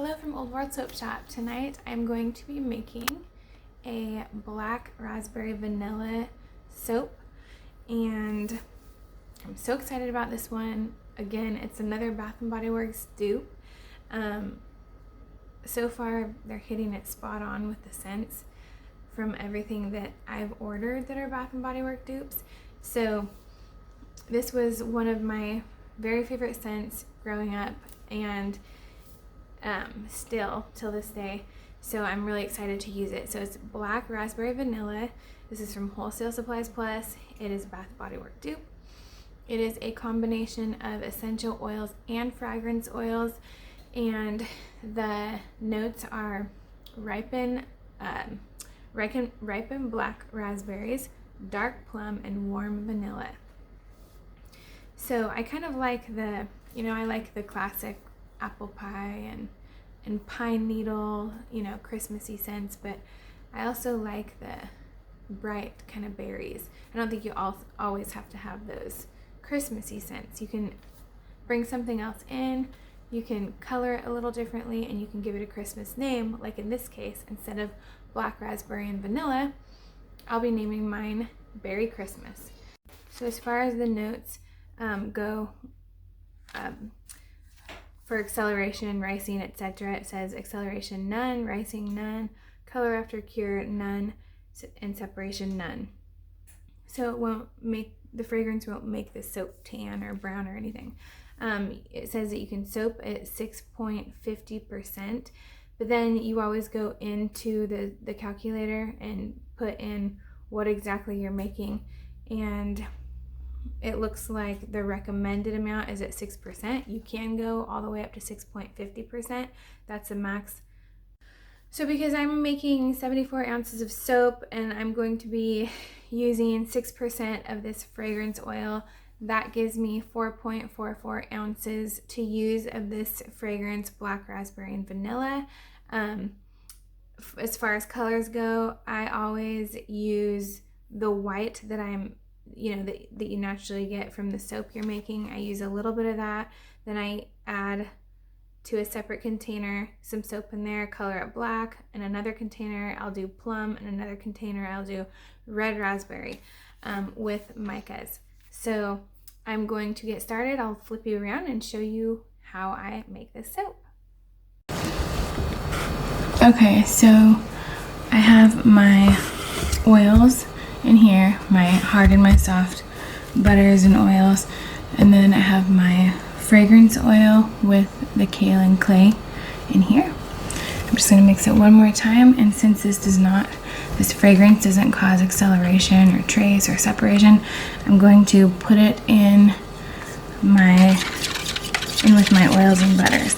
Hello from Old World Soap Shop. Tonight I'm going to be making a black raspberry vanilla soap, and I'm so excited about this one. Again, it's another Bath & Body Works dupe. So far they're hitting it spot on with the scents from everything that I've ordered that are Bath & Body Works dupes. So this was one of my very favorite scents growing up, and still till this day, so I'm really excited to use it. So it's black raspberry vanilla. This is from Wholesale Supplies Plus. It is Bath Body Works dupe. It is a combination of essential oils and fragrance oils, and the notes are ripened black raspberries, dark plum, and warm vanilla. So I kind of like I like the classic apple pie and pine needle, Christmassy scents, but I also like the bright kind of berries. I don't think you always have to have those Christmassy scents. You can bring something else in, you can color it a little differently, and you can give it a Christmas name. Like in this case, instead of black raspberry and vanilla, I'll be naming mine Berry Christmas. So as far as the notes go, for acceleration, ricing, etc., it says acceleration none, ricing none, color after cure none, and separation none. So the fragrance won't make the soap tan or brown or anything. It says that you can soap at 6.50%, but then you always go into the calculator and put in what exactly you're making, and it looks like the recommended amount is at 6%. You can go all the way up to 6.50%. That's the max. So because I'm making 74 ounces of soap and I'm going to be using 6% of this fragrance oil, that gives me 4.44 ounces to use of this fragrance, black raspberry and vanilla. As far as colors go, I always use the white that that you naturally get from the soap you're making. I use a little bit of that, then I add to a separate container some soap in there, color it black. In another container I'll do plum, in another container I'll do red raspberry with micas. So I'm going to get started. I'll flip you around and show you how I make this soap. Okay, so I have my oils in here, my hard and my soft butters and oils, and then I have my fragrance oil with the kale and clay in here. I'm just going to mix it one more time, and since this fragrance doesn't cause acceleration or trace or separation, I'm going to put it in with my oils and butters.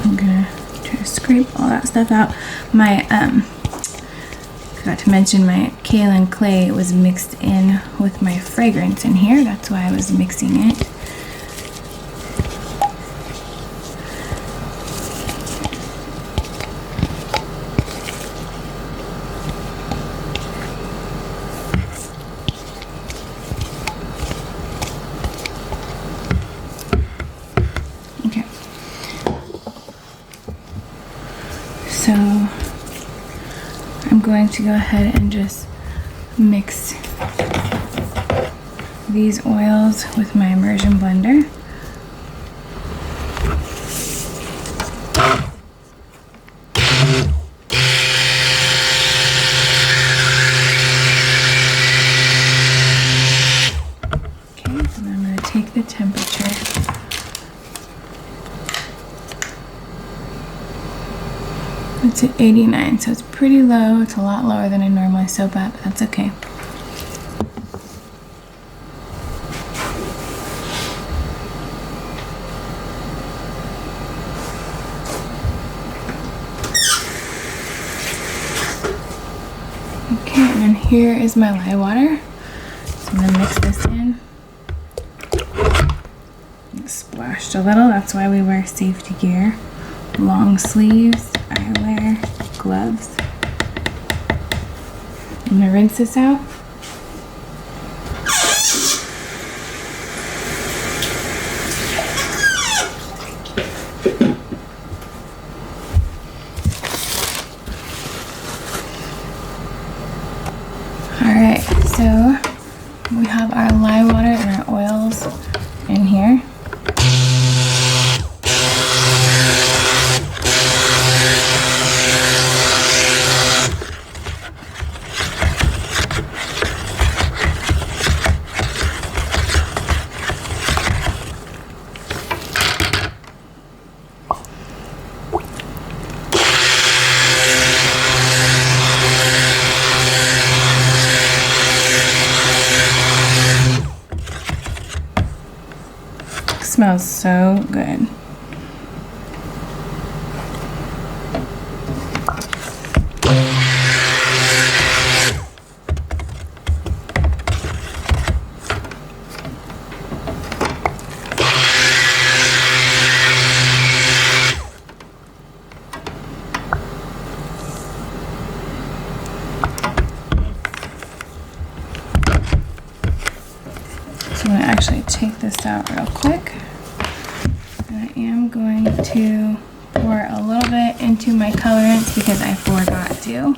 I'm gonna try to scrape all that stuff out. Forgot to mention my kale and clay was mixed in with my fragrance in here. That's why I was mixing it. So I'm going to go ahead and just mix these oils with my immersion blender. Okay, and I'm going to take the temperature. It's at 89, so it's pretty low. It's a lot lower than I normally soap at, but that's okay. Okay, and here is my lye water. So I'm gonna mix this in. It splashed a little, that's why we wear safety gear. Long sleeves, eyewear, gloves. I'm gonna rinse this out. Alright, so we have our lye water and our oils in here. Smells so good. So I'm going to actually take this out real quick. And I am going to pour a little bit into my colorants because I forgot to.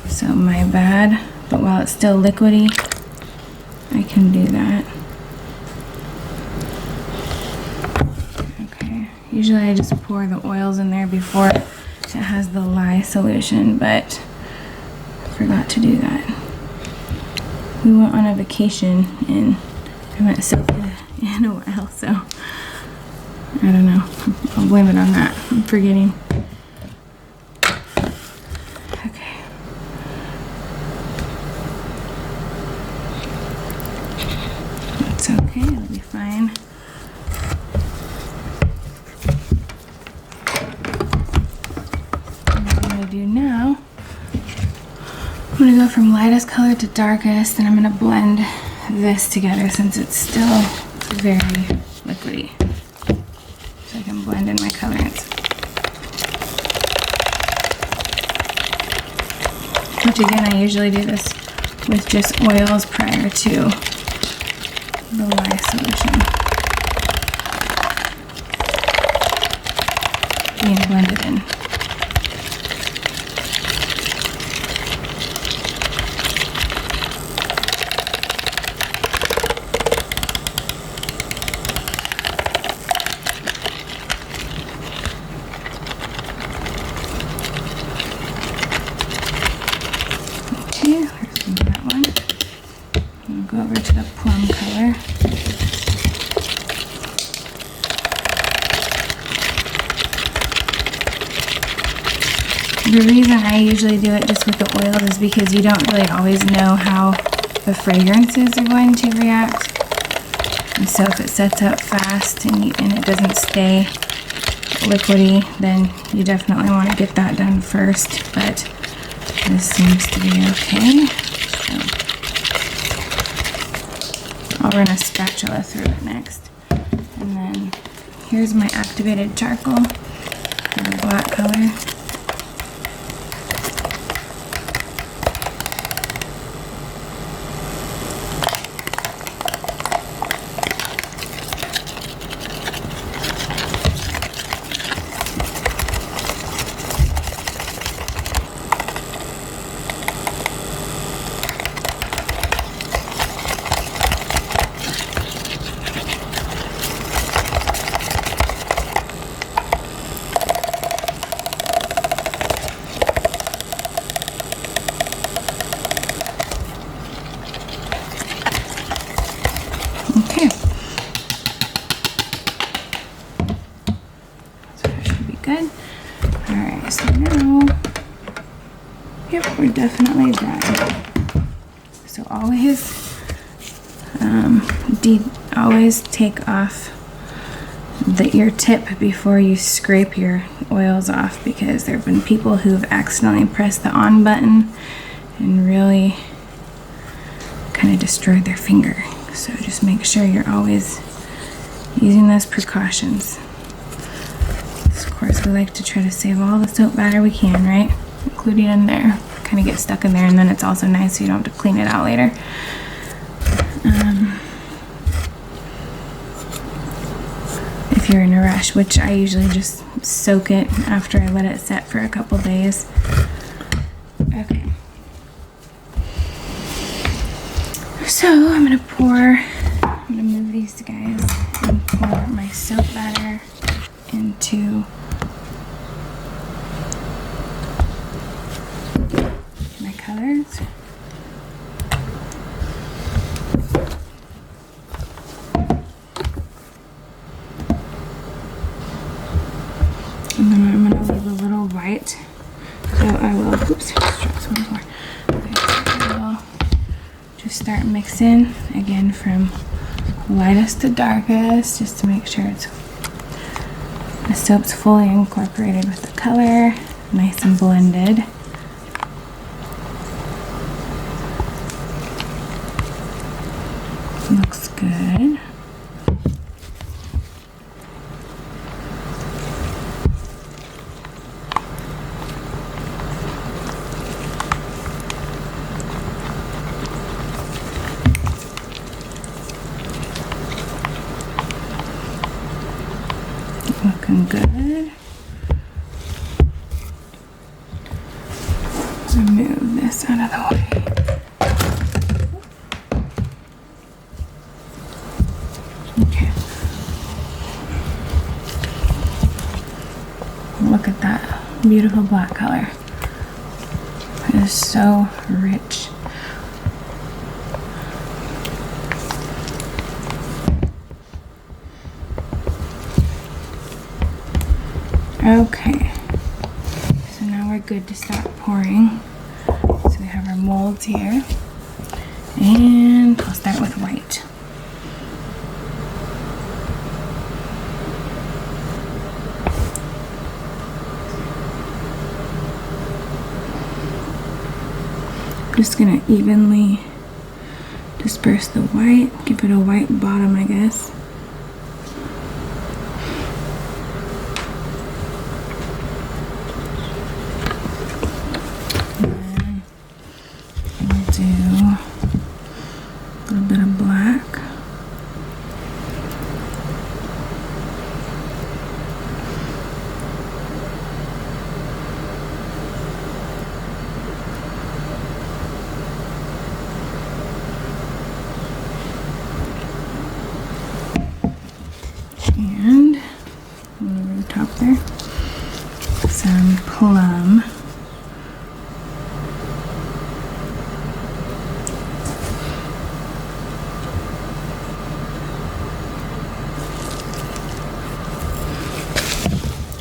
So my bad, but while it's still liquidy, I can do that. Okay, usually I just pour the oils in there before it has the lye solution, but I forgot to do that. We went on a vacation and I haven't soaked it in a while, so I don't know. I'll blame it on that. I'm forgetting. Okay. That's okay. It'll be fine. And what I'm going to do now, I'm going to go from lightest color to darkest, and I'm going to blend this together since it's still very liquidy. So I can blend in my colorants. Which again, I usually do this with just oils prior to the lye solution being blended in. Go over to the plum color. The reason I usually do it just with the oil is because you don't really always know how the fragrances are going to react. And so if it sets up fast and it doesn't stay liquidy, then you definitely want to get that done first. But this seems to be okay. So I'll run a spatula through it next. And then here's my activated charcoal, the black color. Okay. So that should be good. Alright, so now, yep, we're definitely done. So always take off your tip before you scrape your oils off, because there have been people who've accidentally pressed the on button and really kind of destroyed their finger. So just make sure you're always using those precautions. Of course, we like to try to save all the soap batter we can, right? Including in there. Kind of get stuck in there, and then it's also nice so you don't have to clean it out later. If you're in a rush, which I usually just soak it after I let it set for a couple days. Okay. So I'm gonna move these guys and pour my soap batter into my colors. And then I'm gonna leave a little white. So I will, oops, just dropped some more. Okay, so I will just start mixing again from lightest to darkest, just to make sure the soap's fully incorporated with the color, nice and blended. Looks good. Looking good. Remove this out of the way. Okay. Look at that beautiful black color. It is so rich. Okay, so now we're good to start pouring. So we have our molds here, and I'll start with white. Just gonna evenly disperse the white, give it a white bottom, I guess. And over the top there, some plum.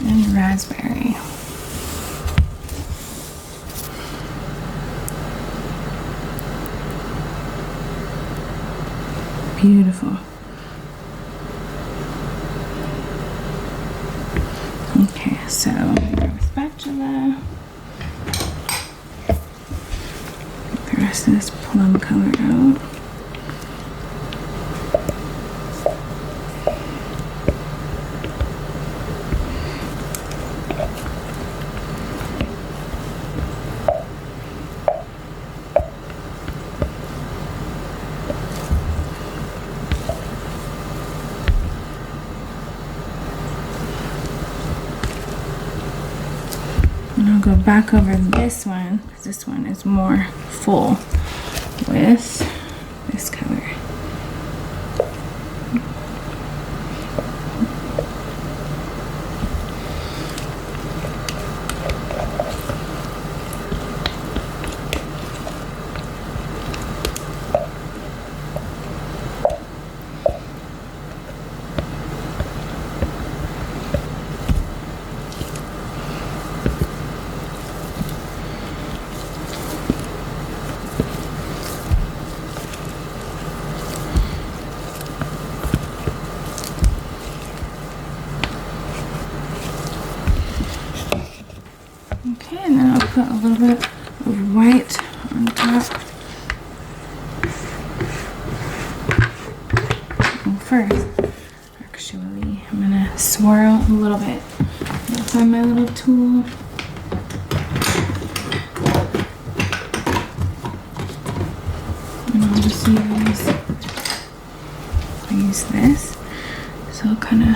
And raspberry. Beautiful. Okay, so grab a spatula. Get the rest of this plum color out. And I'll go back over this one, because this one is more full with this color. Okay, and then I'll put a little bit of white on top. first, actually, I'm gonna swirl a little bit. I'll find my little tool. And I'll just use this. So I'll kind of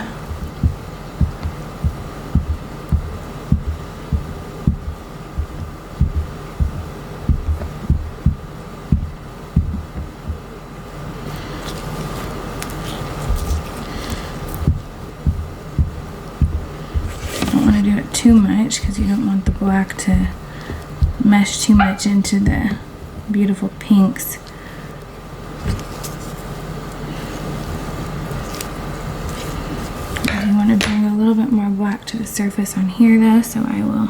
too much because you don't want the black to mesh too much into the beautiful pinks. I want to bring a little bit more black to the surface on here though, so I will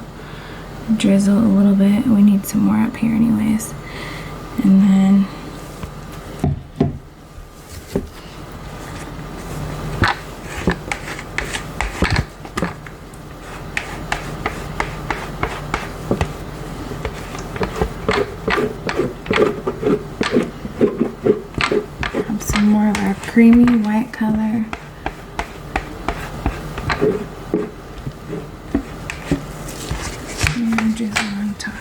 drizzle a little bit. We need some more up here anyways. And then more of our creamy white color. And drizzle on top.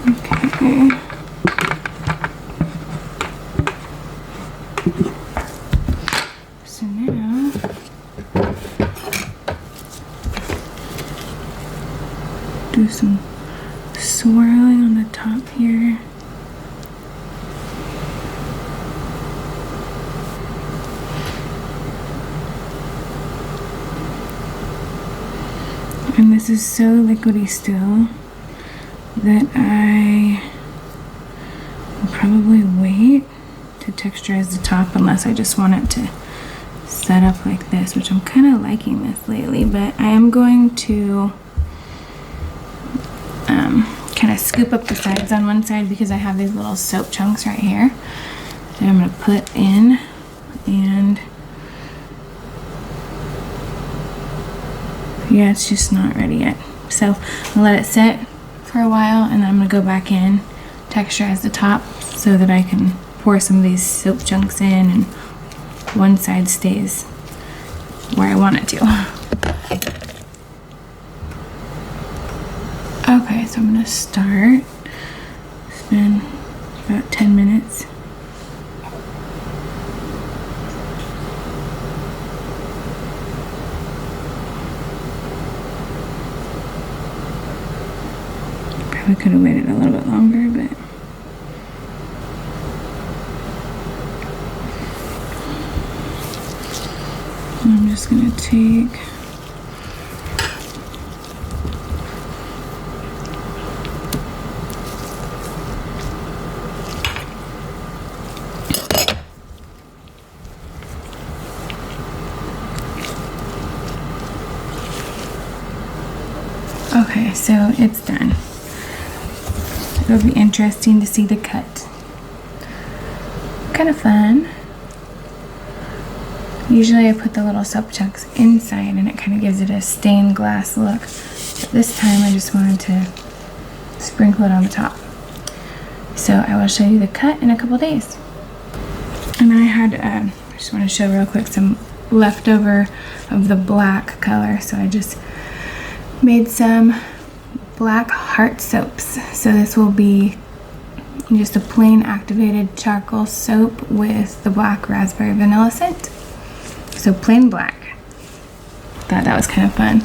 Okay. So now do some swirling on the top here. And this is so liquidy still that I will probably wait to texturize the top unless I just want it to set up like this, which I'm kind of liking this lately, but I am going to kind of scoop up the sides on one side because I have these little soap chunks right here that I'm going to put in, and yeah, it's just not ready yet. So I'll let it sit for a while and then I'm going to go back in, texturize the top so that I can pour some of these soap chunks in and one side stays where I want it to. Okay, so I'm going to start. It's been about 10 minutes. Probably could have waited a little bit longer, but I'm just going to take okay, so it's done. It'll be interesting to see the cut. Kind of fun. Usually I put the little soap chunks inside and it kind of gives it a stained glass look. But this time I just wanted to sprinkle it on the top. So I will show you the cut in a couple days. And then I had, I just want to show real quick some leftover of the black color. So I just made some black heart soaps. So this will be just a plain activated charcoal soap with the black raspberry vanilla scent. So plain black. Thought that was kind of fun.